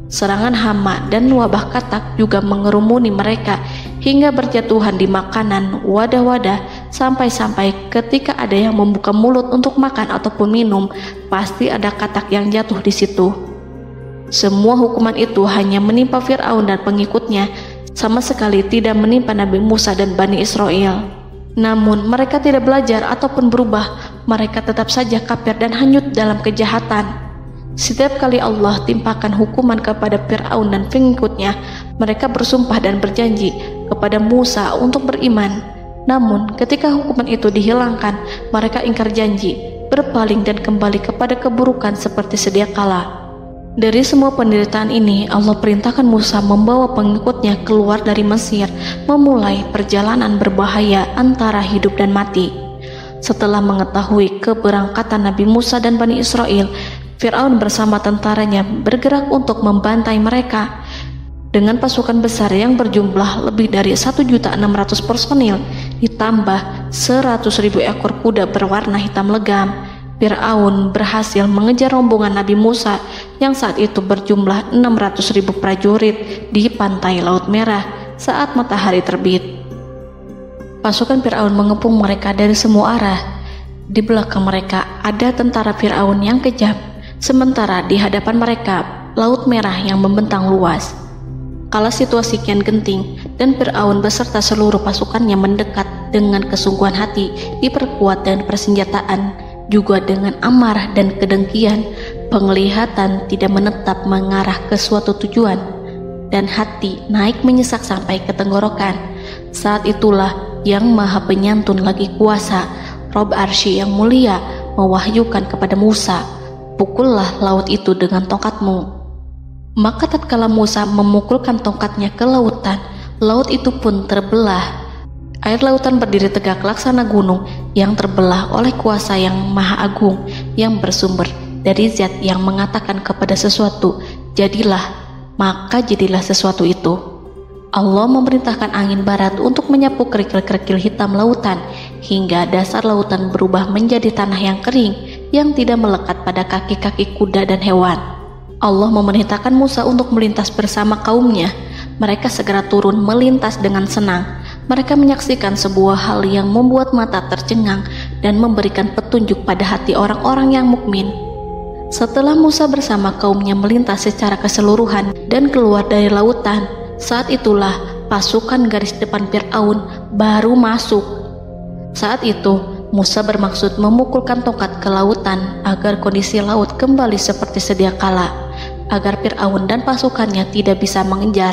Serangan hama dan wabah katak juga mengerumuni mereka hingga berjatuhan di makanan, wadah-wadah, sampai-sampai ketika ada yang membuka mulut untuk makan ataupun minum, pasti ada katak yang jatuh di situ. Semua hukuman itu hanya menimpa Fir'aun dan pengikutnya, sama sekali tidak menimpa Nabi Musa dan Bani Israel. Namun mereka tidak belajar ataupun berubah, mereka tetap saja kafir dan hanyut dalam kejahatan. Setiap kali Allah timpakan hukuman kepada Fir'aun dan pengikutnya, mereka bersumpah dan berjanji kepada Musa untuk beriman. Namun ketika hukuman itu dihilangkan, mereka ingkar janji berpaling dan kembali kepada keburukan seperti sedia kala. Dari semua penderitaan ini, Allah perintahkan Musa membawa pengikutnya keluar dari Mesir, memulai perjalanan berbahaya antara hidup dan mati. Setelah mengetahui keberangkatan Nabi Musa dan Bani Israel, Fir'aun bersama tentaranya bergerak untuk membantai mereka. Dengan pasukan besar yang berjumlah lebih dari 1.600.000 personil, ditambah 100.000 ekor kuda berwarna hitam legam, Fir'aun berhasil mengejar rombongan Nabi Musa yang saat itu berjumlah 600.000 prajurit di pantai Laut Merah saat matahari terbit. Pasukan Fir'aun mengepung mereka dari semua arah. Di belakang mereka ada tentara Fir'aun yang kejam, sementara di hadapan mereka Laut Merah yang membentang luas. Kala situasi kian genting dan Fir'aun beserta seluruh pasukannya mendekat dengan kesungguhan hati, diperkuat dan persenjataan, juga dengan amarah dan kedengkian, penglihatan tidak menetap mengarah ke suatu tujuan, dan hati naik menyesak sampai ke tenggorokan. Saat itulah Yang Maha Penyantun lagi kuasa, Rob Arsy yang mulia, mewahyukan kepada Musa, "Pukullah laut itu dengan tongkatmu." Maka tatkala Musa memukulkan tongkatnya ke lautan, laut itu pun terbelah. Air lautan berdiri tegak laksana gunung yang terbelah oleh kuasa yang maha agung, yang bersumber dari zat yang mengatakan kepada sesuatu, "Jadilah," maka jadilah sesuatu itu. Allah memerintahkan angin barat untuk menyapu kerikil-kerikil hitam lautan, hingga dasar lautan berubah menjadi tanah yang kering, yang tidak melekat pada kaki-kaki kuda dan hewan. Allah memerintahkan Musa untuk melintas bersama kaumnya. Mereka segera turun melintas dengan senang. Mereka menyaksikan sebuah hal yang membuat mata tercengang dan memberikan petunjuk pada hati orang-orang yang mukmin. Setelah Musa bersama kaumnya melintas secara keseluruhan dan keluar dari lautan, saat itulah pasukan garis depan Fir'aun baru masuk. Saat itu Musa bermaksud memukulkan tongkat ke lautan agar kondisi laut kembali seperti sedia kala, agar Fir'aun dan pasukannya tidak bisa mengejar.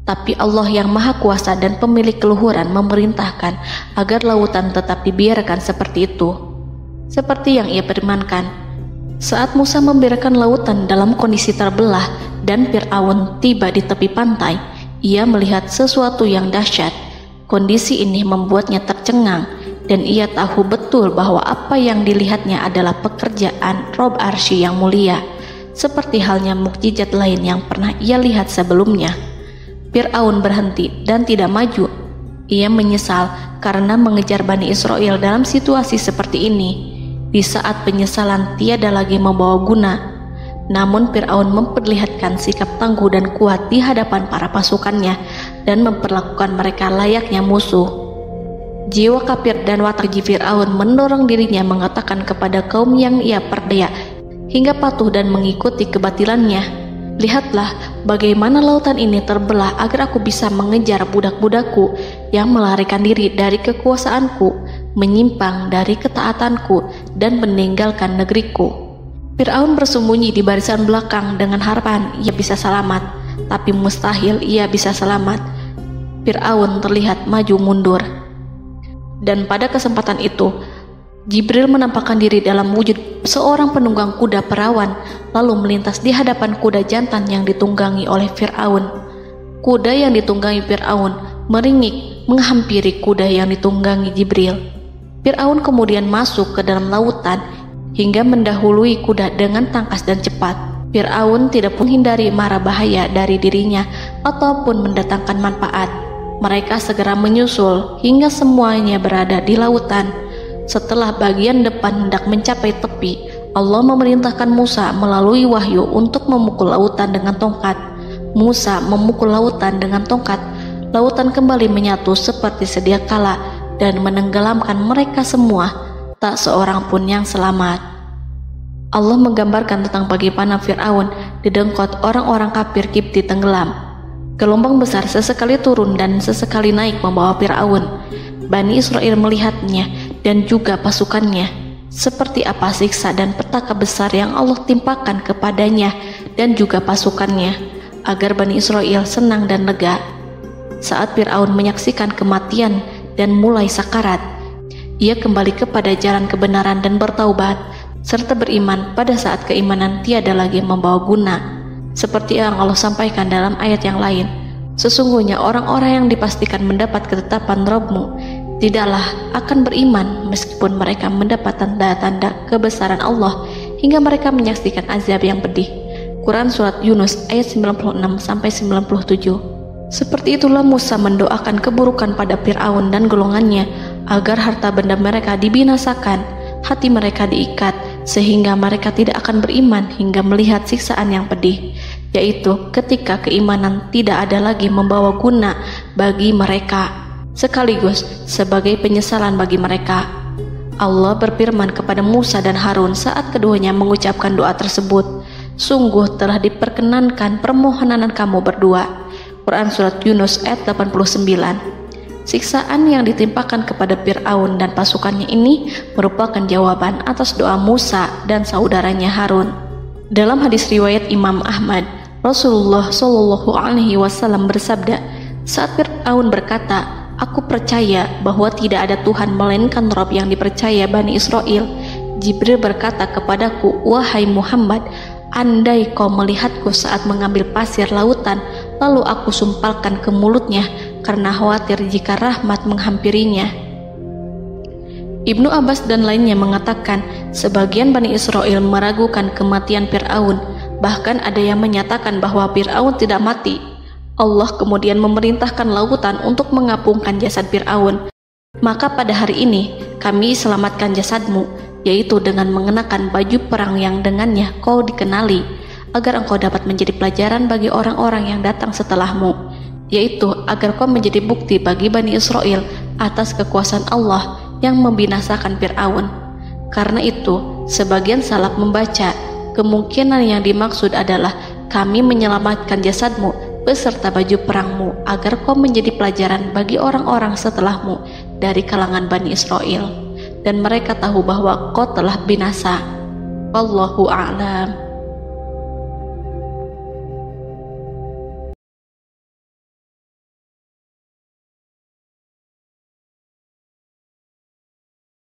Tapi Allah yang Maha Kuasa dan pemilik keluhuran memerintahkan agar lautan tetap dibiarkan seperti itu, seperti yang ia firmankan. Saat Musa membiarkan lautan dalam kondisi terbelah dan Fir'aun tiba di tepi pantai, ia melihat sesuatu yang dahsyat. Kondisi ini membuatnya tercengang, dan ia tahu betul bahwa apa yang dilihatnya adalah pekerjaan Rob Arsy yang mulia, seperti halnya mukjizat lain yang pernah ia lihat sebelumnya. Fir'aun berhenti dan tidak maju. Ia menyesal karena mengejar Bani Israel dalam situasi seperti ini, di saat penyesalan tiada lagi membawa guna. Namun Fir'aun memperlihatkan sikap tangguh dan kuat di hadapan para pasukannya dan memperlakukan mereka layaknya musuh. Jiwa kafir dan watak Fir'aun mendorong dirinya mengatakan kepada kaum yang ia perdaya hingga patuh dan mengikuti kebatilannya, "Lihatlah bagaimana lautan ini terbelah agar aku bisa mengejar budak-budakku yang melarikan diri dari kekuasaanku, menyimpang dari ketaatanku, dan meninggalkan negeriku." Fir'aun bersembunyi di barisan belakang dengan harapan ia bisa selamat, tapi mustahil ia bisa selamat. Fir'aun terlihat maju mundur. Dan pada kesempatan itu, Jibril menampakkan diri dalam wujud seorang penunggang kuda perawan, lalu melintas di hadapan kuda jantan yang ditunggangi oleh Fir'aun. Kuda yang ditunggangi Fir'aun meringik menghampiri kuda yang ditunggangi Jibril. Fir'aun kemudian masuk ke dalam lautan hingga mendahului kuda dengan tangkas dan cepat. Fir'aun tidak menghindari mara bahaya dari dirinya ataupun mendatangkan manfaat. Mereka segera menyusul hingga semuanya berada di lautan. Setelah bagian depan hendak mencapai tepi, Allah memerintahkan Musa melalui wahyu untuk memukul lautan dengan tongkat. Musa memukul lautan dengan tongkat. Lautan kembali menyatu seperti sedia kala dan menenggelamkan mereka semua. Tak seorang pun yang selamat. Allah menggambarkan tentang bagaimana Fir'aun didengkot orang-orang kafir Kipti tenggelam. Gelombang besar sesekali turun dan sesekali naik membawa Fir'aun. Bani Israel melihatnya dan juga pasukannya, seperti apa siksa dan petaka besar yang Allah timpakan kepadanya dan juga pasukannya, agar Bani Israel senang dan lega. Saat Fir'aun menyaksikan kematian dan mulai sakarat, ia kembali kepada jalan kebenaran dan bertaubat, serta beriman pada saat keimanan tiada lagi membawa guna. Seperti yang Allah sampaikan dalam ayat yang lain, sesungguhnya orang-orang yang dipastikan mendapat ketetapan Rabb-Mu tidaklah akan beriman meskipun mereka mendapat tanda-tanda kebesaran Allah hingga mereka menyaksikan azab yang pedih. Quran Surat Yunus ayat 96-97. Seperti itulah Musa mendoakan keburukan pada Fir'aun dan golongannya agar harta benda mereka dibinasakan, hati mereka diikat sehingga mereka tidak akan beriman hingga melihat siksaan yang pedih, yaitu ketika keimanan tidak ada lagi membawa guna bagi mereka, sekaligus sebagai penyesalan bagi mereka. Allah berfirman kepada Musa dan Harun saat keduanya mengucapkan doa tersebut, sungguh telah diperkenankan permohonan kamu berdua. Quran Surat Yunus ayat 89. Siksaan yang ditimpakan kepada Fir'aun dan pasukannya ini merupakan jawaban atas doa Musa dan saudaranya Harun. Dalam hadis riwayat Imam Ahmad, Rasulullah Shallallahu Alaihi Wasallam bersabda, saat Fir'aun berkata, aku percaya bahwa tidak ada Tuhan melainkan Rabb yang dipercaya Bani Israel, Jibril berkata kepadaku, wahai Muhammad, andai kau melihatku saat mengambil pasir lautan, lalu aku sumpalkan ke mulutnya karena khawatir jika rahmat menghampirinya. Ibnu Abbas dan lainnya mengatakan, sebagian Bani Israel meragukan kematian Fir'aun, bahkan ada yang menyatakan bahwa Fir'aun tidak mati. Allah kemudian memerintahkan lautan untuk mengapungkan jasad Fir'aun. Maka pada hari ini kami selamatkan jasadmu, yaitu dengan mengenakan baju perang yang dengannya kau dikenali, agar engkau dapat menjadi pelajaran bagi orang-orang yang datang setelahmu, yaitu agar kau menjadi bukti bagi Bani Israel atas kekuasaan Allah yang membinasakan Fir'aun. Karena itu, sebagian salaf membaca, kemungkinan yang dimaksud adalah kami menyelamatkan jasadmu beserta baju perangmu agar kau menjadi pelajaran bagi orang-orang setelahmu dari kalangan Bani Israel, dan mereka tahu bahwa kau telah binasa. Wallahu a'lam.